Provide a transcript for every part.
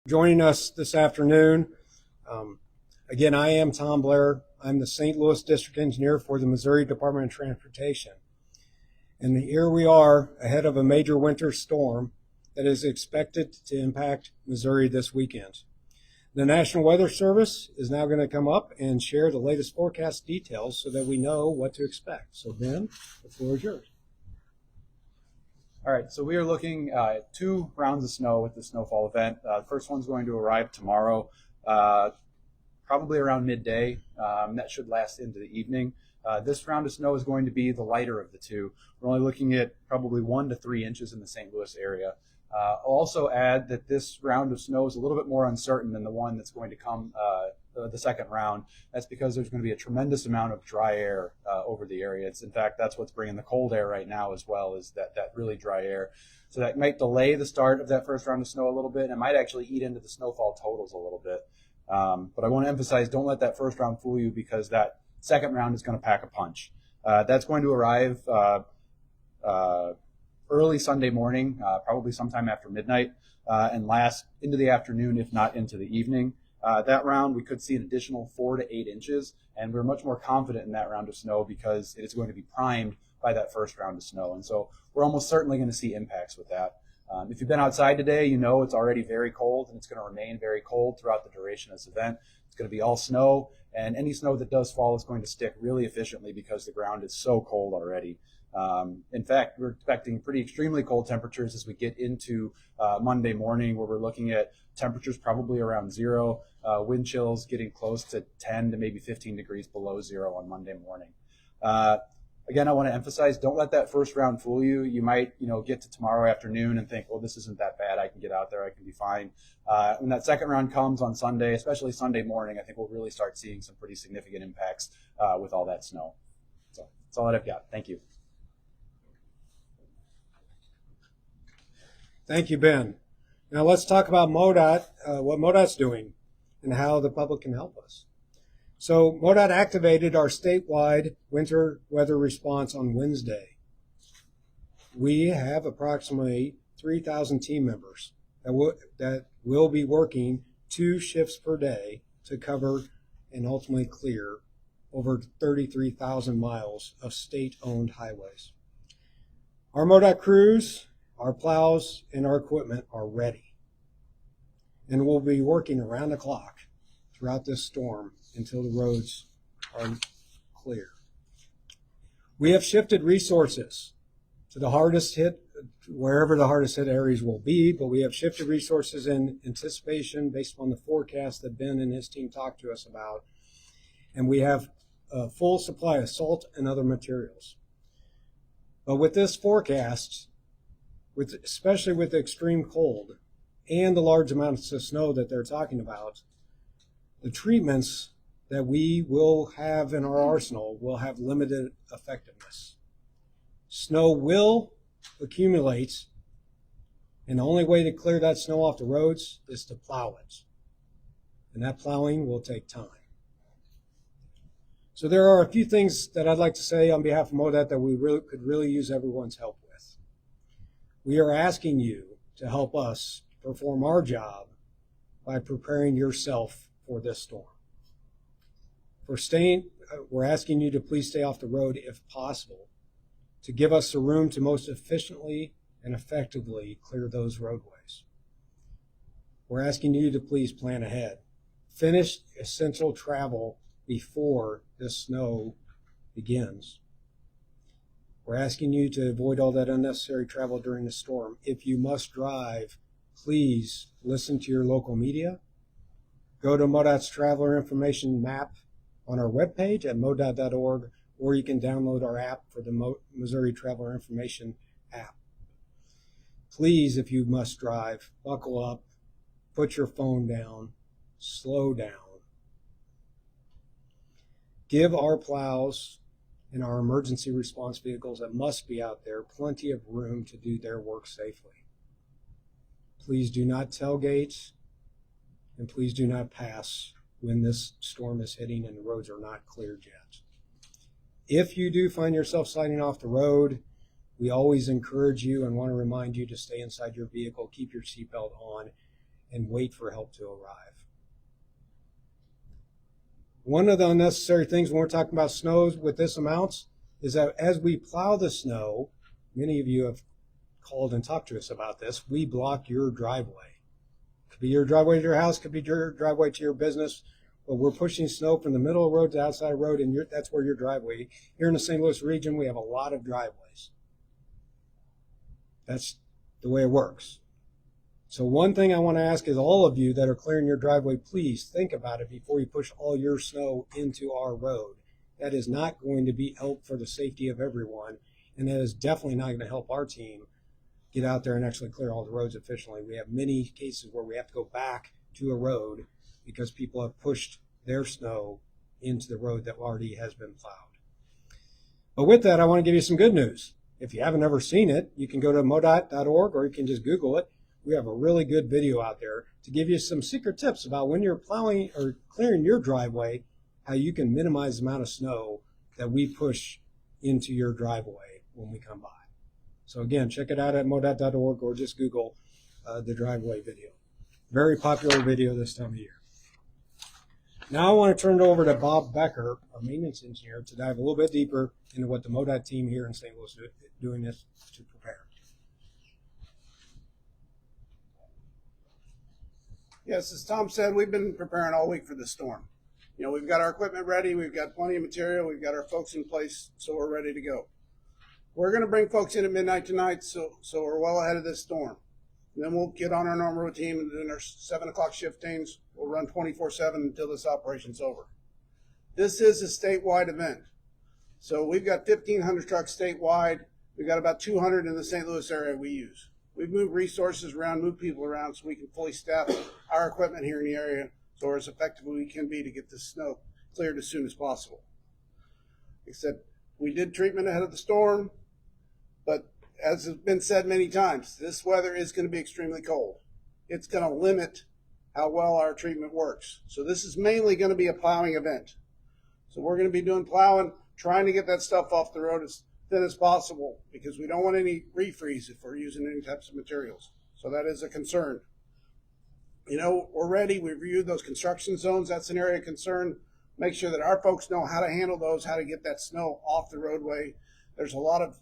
Joining us this afternoon. Again, I am Tom Blair. I'm the St. Louis District Engineer for the Missouri Department of Transportation. And here we are ahead of a major winter storm that is expected to impact Missouri this weekend. The National Weather Service is now going to come up and share the latest forecast details so that we know what to expect. So Ben, the floor is yours. All right, so we are looking at 2 rounds of snow with the snowfall event. The first one's going to arrive tomorrow, probably around midday. That should last into the evening. This round of snow is going to be the lighter of the 2. We're only looking at probably 1 to 3 inches in the St. Louis area. I'll also add that this round of snow is a little bit more uncertain than the one that's going to come the second round. That's because there's going to be a tremendous amount of dry air over the area. In fact, that's what's bringing the cold air right now as well, is that really dry air. So that might delay the start of that first round of snow a little bit, and it might actually eat into the snowfall totals a little bit. But I want to emphasize, don't let that first round fool you, because that second round is going to pack a punch. That's going to arrive early Sunday morning, probably sometime after midnight, and last into the afternoon, if not into the evening. That round, we could see an additional 4 to 8 inches, and we're much more confident in that round of snow because it is going to be primed by that first round of snow. And so we're almost certainly going to see impacts with that. If you've been outside today, you know it's already very cold, and it's going to remain very cold throughout the duration of this event. It's going to be all snow, and any snow that does fall is going to stick really efficiently because the ground is so cold already. In fact, we're expecting pretty extremely cold temperatures as we get into Monday morning, where we're looking at temperatures probably around 0, wind chills getting close to 10 to maybe 15 degrees below 0 on Monday morning. Again, I want to emphasize, don't let that first round fool you. You might, get to tomorrow afternoon and think, well, this isn't that bad. I can get out there. I can be fine. When that second round comes on Sunday, especially Sunday morning, I think we'll really start seeing some pretty significant impacts with all that snow. So that's all that I've got. Thank you. Thank you, Ben. Now let's talk about MoDOT, what MoDOT's doing and how the public can help us. So MoDOT activated our statewide winter weather response on Wednesday. We have approximately 3,000 team members that will be working 2 shifts per day to cover and ultimately clear over 33,000 miles of state-owned highways. Our MoDOT crews, our plows, and our equipment are ready, and we'll be working around the clock throughout this storm until the roads are clear. We have shifted resources to the hardest hit, wherever the hardest hit areas will be, but we have shifted resources in anticipation based on the forecast that Ben and his team talked to us about, and we have a full supply of salt and other materials. But with this forecast, especially with the extreme cold and the large amounts of snow that they're talking about, the treatments that we will have in our arsenal will have limited effectiveness. Snow will accumulate, and the only way to clear that snow off the roads is to plow it. And that plowing will take time. So there are a few things that I'd like to say on behalf of MoDOT that we could really use everyone's help with. We are asking you to help us perform our job by preparing yourself for this storm. We're asking you to please stay off the road if possible, to give us the room to most efficiently and effectively clear those roadways. We're asking you to please plan ahead. Finish essential travel before this snow begins. We're asking you to avoid all that unnecessary travel during the storm. If you must drive, please listen to your local media. Go to MoDOT's traveler information map on our webpage at modot.org, or you can download our app for the Missouri Traveler Information app. Please, if you must drive, buckle up, put your phone down, slow down. Give our plows and our emergency response vehicles that must be out there plenty of room to do their work safely. Please do not tailgate, and please do not pass when this storm is hitting and the roads are not cleared yet. If you do find yourself sliding off the road, we always encourage you and want to remind you to stay inside your vehicle, keep your seatbelt on, and wait for help to arrive. One of the unnecessary things when we're talking about snows with this amounts is that as we plow the snow, many of you have called and talked to us about this, we block your driveway. Could be your driveway to your house, could be your driveway to your business, but we're pushing snow from the middle of the road to the outside of the road, and that's where your driveway. Here in the St. Louis region, we have a lot of driveways. That's the way it works. So one thing I want to ask is all of you that are clearing your driveway, please think about it before you push all your snow into our road. That is not going to be help for the safety of everyone, and that is definitely not going to help our team get out there and actually clear all the roads efficiently. We have many cases where we have to go back to a road because people have pushed their snow into the road that already has been plowed. But with that, I want to give you some good news. If you haven't ever seen it, you can go to MoDOT.org or you can just Google it. We have a really good video out there to give you some secret tips about when you're plowing or clearing your driveway, how you can minimize the amount of snow that we push into your driveway when we come by. So again, check it out at MoDOT.org or just Google the driveway video. Very popular video this time of year. Now I want to turn it over to Bob Becker, our maintenance engineer, to dive a little bit deeper into what the MoDOT team here in St. Louis is doing this to prepare. Yes, as Tom said, we've been preparing all week for this storm. You know, we've got our equipment ready, we've got plenty of material, we've got our folks in place, so we're ready to go. We're going to bring folks in at midnight tonight, so we're well ahead of this storm. And then we'll get on our normal routine and doing our 7 o'clock shiftings. We'll run 24/7 until this operation's over. This is a statewide event. So we've got 1,500 trucks statewide. We've got about 200 in the St. Louis area we use. We've moved resources around, moved people around so we can fully staff our equipment here in the area so we're as effective as we can be to get this snow cleared as soon as possible. Like I said, we did treatment ahead of the storm, but as has been said many times, this weather is going to be extremely cold. It's going to limit how well our treatment works. So this is mainly going to be a plowing event. So we're going to be doing plowing, trying to get that stuff off the road as thin as possible because we don't want any refreeze if we're using any types of materials. So that is a concern. You know, we're ready. We've reviewed those construction zones. That's an area of concern. Make sure that our folks know how to handle those, how to get that snow off the roadway. There's a lot of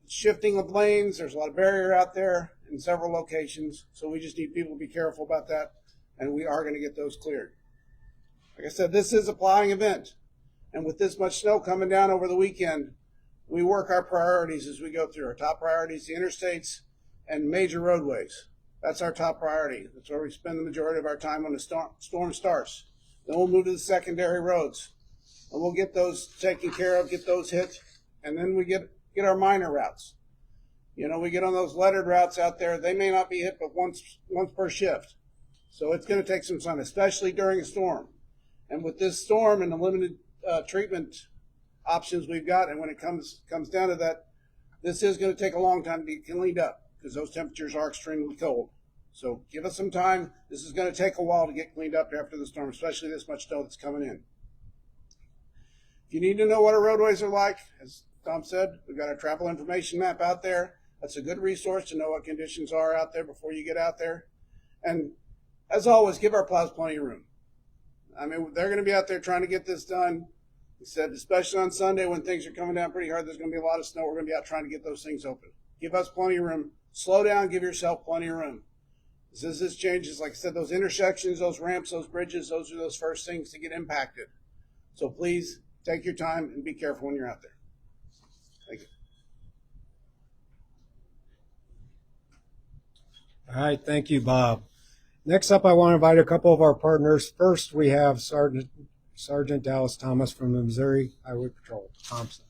shifting of lanes. There's a lot of barrier out there in several locations. So we just need people to be careful about that. And we are going to get those cleared. Like I said, this is a plowing event. And with this much snow coming down over the weekend, we work our priorities as we go through. Our top priorities, the interstates and major roadways. That's our top priority. That's where we spend the majority of our time when the storm starts. Then we'll move to the secondary roads. And we'll get those taken care of, get those hit. And then we get our minor routes. You know, we get on those lettered routes out there. They may not be hit but once per shift. So it's going to take some time, especially during a storm. And with this storm and the limited treatment options we've got, and when it comes down to that, this is going to take a long time to be cleaned up because those temperatures are extremely cold. So give us some time. This is going to take a while to get cleaned up after the storm, especially this much snow that's coming in. If you need to know what our roadways are like, as Tom said, we've got our travel information map out there. That's a good resource to know what conditions are out there before you get out there. And as always, give our plows plenty of room. I mean, they're going to be out there trying to get this done. He said, especially on Sunday when things are coming down pretty hard, there's going to be a lot of snow. We're going to be out trying to get those things open. Give us plenty of room. Slow down. Give yourself plenty of room. As this changes, like I said, those intersections, those ramps, those bridges, those are those first things to get impacted. So please take your time and be careful when you're out there. Thank you. All right, thank you, Bob. Next up, I want to invite a couple of our partners. First, we have Sergeant Dallas Thomas from the Missouri Highway Patrol. Dallas Thompson.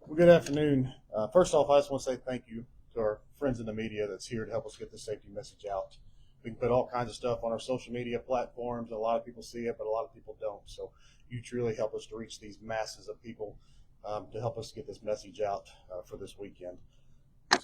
Well, good afternoon. First off, I just want to say thank you to our friends in the media that's here to help us get the safety message out. We can put all kinds of stuff on our social media platforms. A lot of people see it, but a lot of people don't. So you truly help us to reach these masses of people to help us get this message out for this weekend.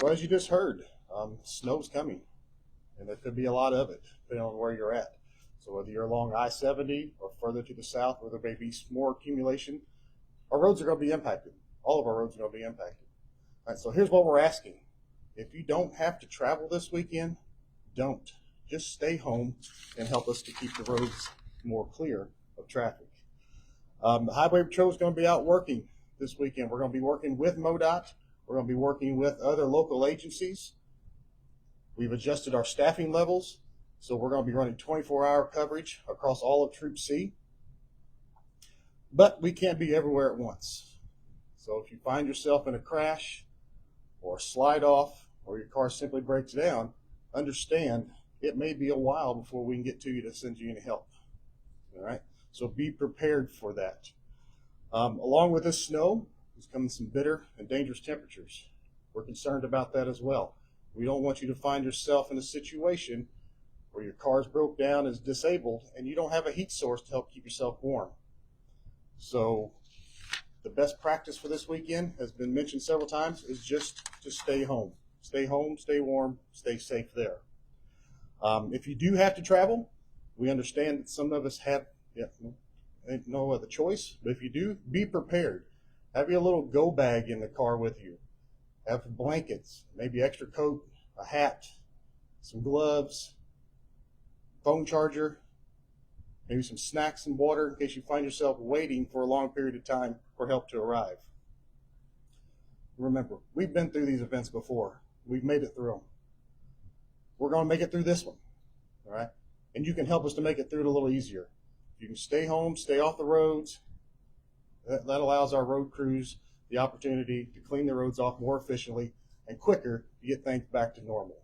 So as you just heard, snow's coming, and there could be a lot of it, depending on where you're at. So whether you're along I-70 or further to the south where there may be more accumulation, our roads are going to be impacted. All of our roads are going to be impacted. All right, so here's what we're asking. If you don't have to travel this weekend, don't. Just stay home and help us to keep the roads more clear of traffic. The Highway Patrol is going to be out working this weekend. We're going to be working with MoDOT. We're going to be working with other local agencies. We've adjusted our staffing levels, so we're going to be running 24-hour coverage across all of Troop C. But we can't be everywhere at once. So if you find yourself in a crash or slide off or your car simply breaks down, understand it may be a while before we can get to you to send you any help. All right? So be prepared for that. Along with this snow is coming some bitter and dangerous temperatures. We're concerned about that as well. We don't want you to find yourself in a situation where your car's broke down, is disabled, and you don't have a heat source to help keep yourself warm. So the best practice for this weekend has been mentioned several times is just to stay home. Stay home, stay warm, stay safe there. If you do have to travel, we understand that some of us have no other choice, but if you do, be prepared. Have your little go bag in the car with you. Have blankets, maybe extra coat, a hat, some gloves, phone charger, maybe some snacks and water in case you find yourself waiting for a long period of time for help to arrive. Remember, we've been through these events before. We've made it through them. We're going to make it through this one, all right? And you can help us to make it through it a little easier. You can stay home, stay off the roads. That allows our road crews the opportunity to clean the roads off more efficiently and quicker to get things back to normal.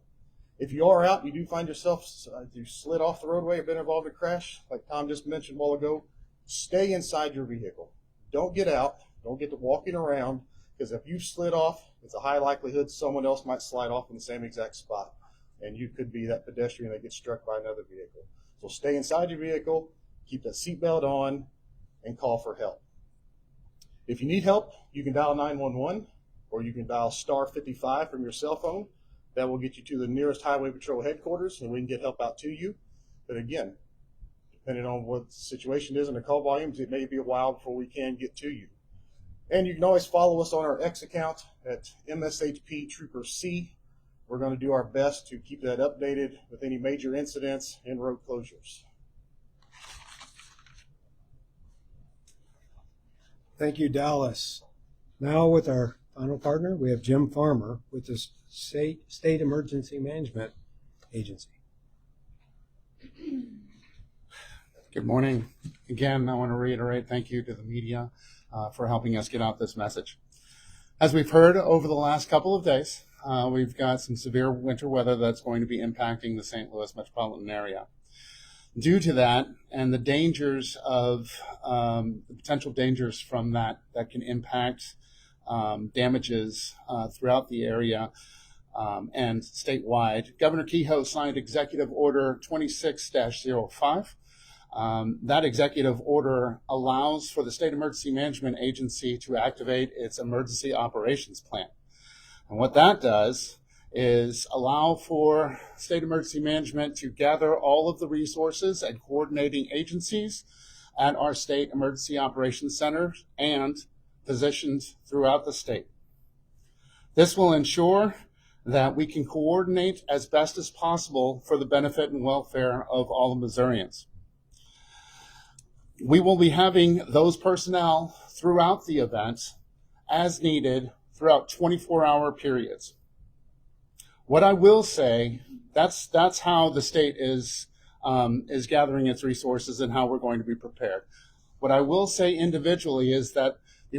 If you are out, you do find yourself, you slid off the roadway or been involved in a crash, like Tom just mentioned a while ago, stay inside your vehicle. Don't get out. Don't get to walking around, because if you slid off, it's a high likelihood someone else might slide off in the same exact spot, and you could be that pedestrian that gets struck by another vehicle. So stay inside your vehicle, keep that seatbelt on, and call for help. If you need help, you can dial 911 or you can dial star 55 from your cell phone. That will get you to the nearest Highway Patrol headquarters and we can get help out to you. But again, depending on what the situation is and the call volumes, it may be a while before we can get to you. And you can always follow us on our X account at MSHP Trooper C. We're going to do our best to keep that updated with any major incidents and road closures. Thank you, Dallas. Now with our final partner, we have Jim Farmer with the State Emergency Management Agency. Good morning. Again, I want to reiterate thank you to the media for helping us get out this message. As we've heard over the last couple of days, we've got some severe winter weather that's going to be impacting the St. Louis metropolitan area. Due to that and the dangers of the potential dangers from that can impact damages throughout the area and statewide, Governor Kehoe signed Executive Order 26-05. That executive order allows for the State Emergency Management Agency to activate its emergency operations plan. And what that does is allow for state emergency management to gather all of the resources and coordinating agencies at our state emergency operations centers and positions throughout the state. This will ensure that we can coordinate as best as possible for the benefit and welfare of all Missourians. We will be having those personnel throughout the event as needed throughout 24-hour periods. What I will say, that's how the state is gathering its resources and how we're going to be prepared. What I will say individually is that the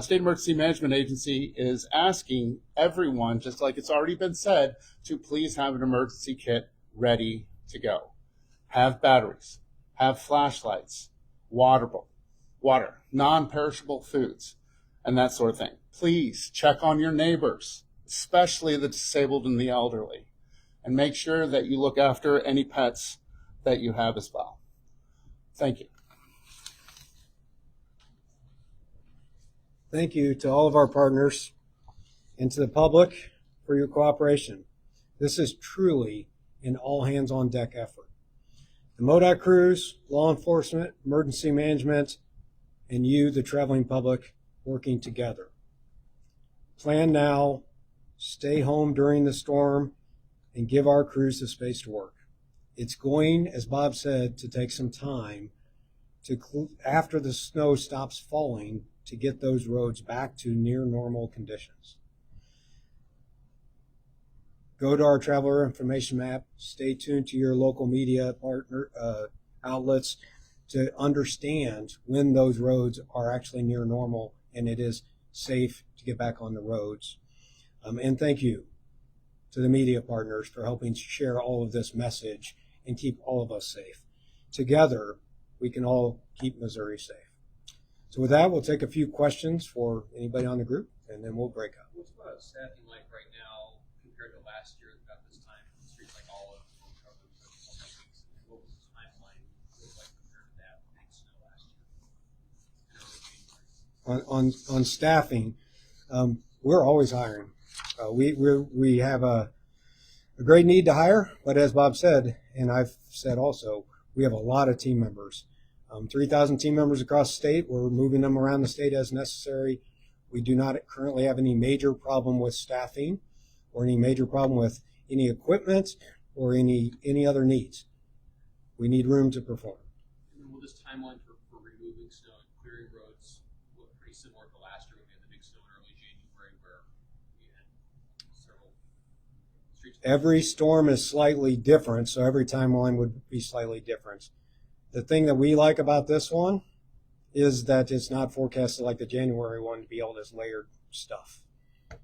State Emergency Management Agency is asking everyone, just like it's already been said, to please have an emergency kit ready to go. Have batteries, have flashlights, water, non-perishable foods, and that sort of thing. Please check on your neighbors, especially the disabled and the elderly, and make sure that you look after any pets that you have as well. Thank you. Thank you to all of our partners and to the public for your cooperation. This is truly an all-hands-on-deck effort. The MoDOT crews, law enforcement, emergency management, and you, the traveling public, working together. Plan now, stay home during the storm, and give our crews the space to work. It's going, as Bob said, to take some time after the snow stops falling to get those roads back to near normal conditions. Go to our traveler information map. Stay tuned to your local media partner outlets to understand when those roads are actually near normal and it is safe to get back on the roads. And thank you to the media partners for helping share all of this message and keep all of us safe. Together, we can all keep Missouri safe. So with that, we'll take a few questions for anybody on the group, and then we'll break up. What's about staffing like right now compared to last year about this time? Streets like Olive were covered for a couple of weeks. What was the timeline look like compared to that big snow last year? On staffing, we're always hiring. We have a great need to hire, but as Bob said, and I've said also, we have a lot of team members. 3,000 team members across the state. We're moving them around the state as necessary. We do not currently have any major problem with staffing or any major problem with any equipment or any other needs. We need room to perform. And then will this timeline for removing snow and clearing roads look pretty similar to last year when we had the big snow in early January where we had several streets? Every storm is slightly different, so every timeline would be slightly different. The thing that we like about this one is that it's not forecasted like the January one to be all this layered stuff.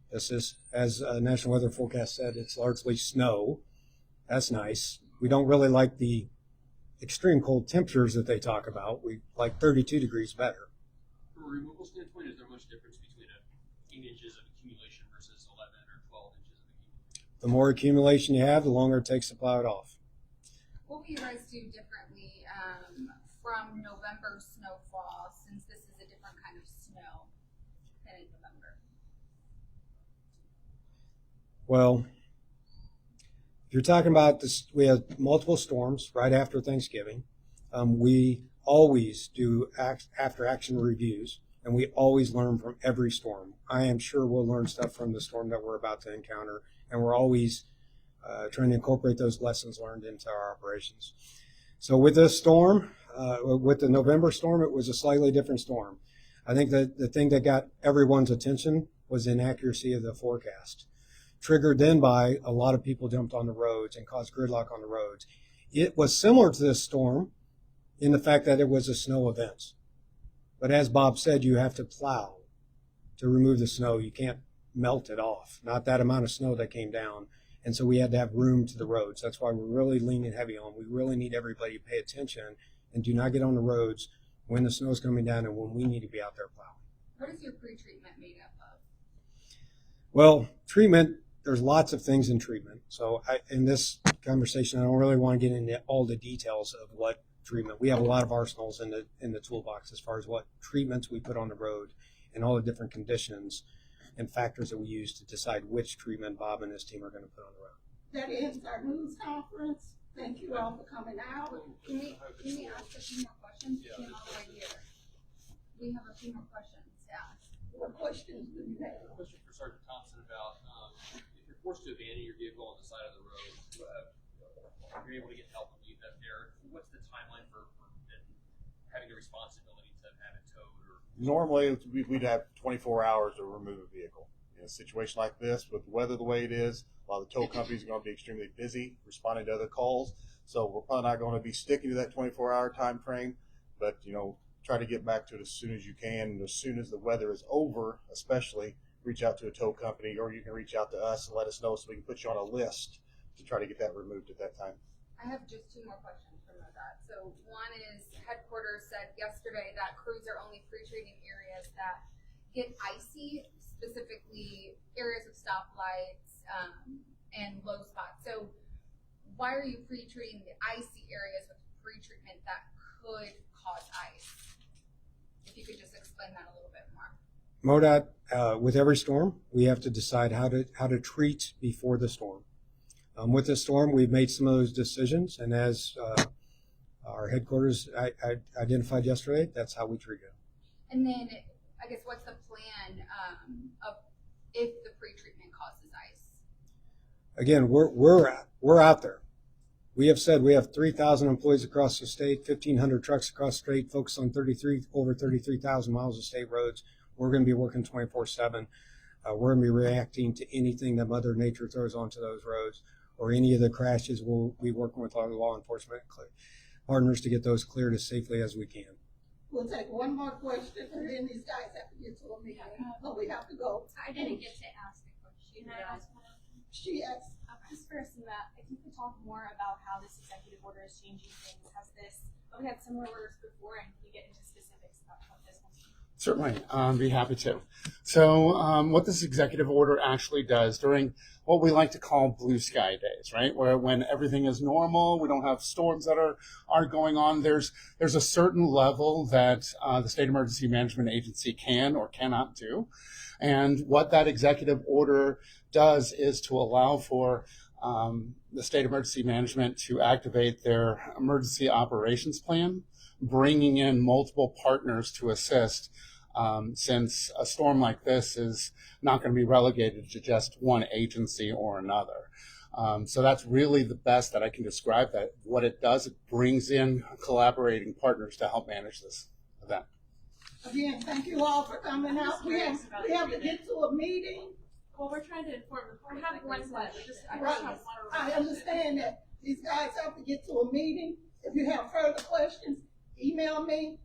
This is, as National Weather Forecast said, it's largely snow. That's nice. We don't really like the extreme cold temperatures that they talk about. We like 32 degrees better. From a removal standpoint, is there much difference between 8 inches of accumulation versus 11 or 12 inches of accumulation? The more accumulation you have, the longer it takes to plow it off. What will you guys do differently from November snowfall, since this is a different kind of snow than in November? Well, if you're talking about this, we have multiple storms right after Thanksgiving. We always do after action reviews, and we always learn from every storm. I am sure we'll learn stuff from the storm that we're about to encounter, and we're always trying to incorporate those lessons learned into our operations. So with this storm, with the November storm, it was a slightly different storm. I think that the thing that got everyone's attention was the inaccuracy of the forecast, triggered then by a lot of people jumped on the roads and caused gridlock on the roads. It was similar to this storm in the fact that it was a snow event. But as Bob said, you have to plow to remove the snow. You can't melt it off, not that amount of snow that came down. And so we had to have room to the roads. That's why we're really leaning heavy on. We really need everybody to pay attention and do not get on the roads when the snow is coming down and when we need to be out there plowing. What is your pre-treatment made up of? Well, treatment, there's lots of things in treatment. So in this conversation, I don't really want to get into all the details of what treatment. We have a lot of arsenals in the toolbox as far as what treatments we put on the road and all the different conditions and factors that we use to decide which treatment Bob and his team are going to put on the road. That ends our news conference. Thank you all for coming out. Can we ask a few more questions? We came all the way here. We have a few more questions to ask. What questions do you have? A question for Sergeant Thompson about if you're forced to abandon your vehicle on the side of the road, you're able to get help and leave that there. What's the timeline for having the responsibility to have it towed? Or Normally, we'd have 24 hours to remove a vehicle. In a situation like this, with the weather the way it is, a lot of the tow companies are going to be extremely busy responding to other calls. So we're probably not going to be sticking to that 24-hour time frame, but try to get back to it as soon as you can. And as soon as the weather is over, especially, reach out to a tow company, or you can reach out to us and let us know so we can put you on a list to try to get that removed at that time. I have just two more questions from MoDOT. So one is, headquarters said yesterday that crews are only pre-treating areas that get icy, specifically areas of stoplights and low spots. So why are you pre-treating the icy areas with pre-treatment that could cause ice? If you could just explain that a little bit more. MoDOT, with every storm, we have to decide how to treat before the storm. With this storm, we've made some of those decisions, and as our headquarters identified yesterday, that's how we treat it. And then, I guess, what's the plan of if the pre-treatment causes ice? again, we're out there. We have said we have 3,000 employees across the state, 1,500 trucks across the state, focused on over 33,000 miles of state roads. We're going to be working 24/7. We're going to be reacting to anything that Mother Nature throws onto those roads, or any of the crashes. We'll be working with our law enforcement partners to get those cleared as safely as we can. We'll take one more question, and then these guys have to get to a meeting, but we have to go. I didn't get to ask a question. Can I ask one? She asked. Just first, in that, if you could talk more about how this executive order is changing things. We had similar orders before, and can you get into specifics about what this one? Certainly, be happy to. So what this executive order actually does during what we like to call blue sky days, right, where when everything is normal, we don't have storms that are going on, there's a certain level that the State Emergency Management Agency can or cannot do. And what that executive order does is to allow for the State Emergency Management to activate their emergency operations plan, bringing in multiple partners to assist, since a storm like this is not going to be relegated to just one agency or another. So that's really the best that I can describe that. What it does, it brings in collaborating partners to help manage this event. Again, thank you all for coming out. We have to get to a meeting. Well, we're trying to inform the public. We have one question. Right. I understand that these guys have to get to a meeting. If you have further questions, email me.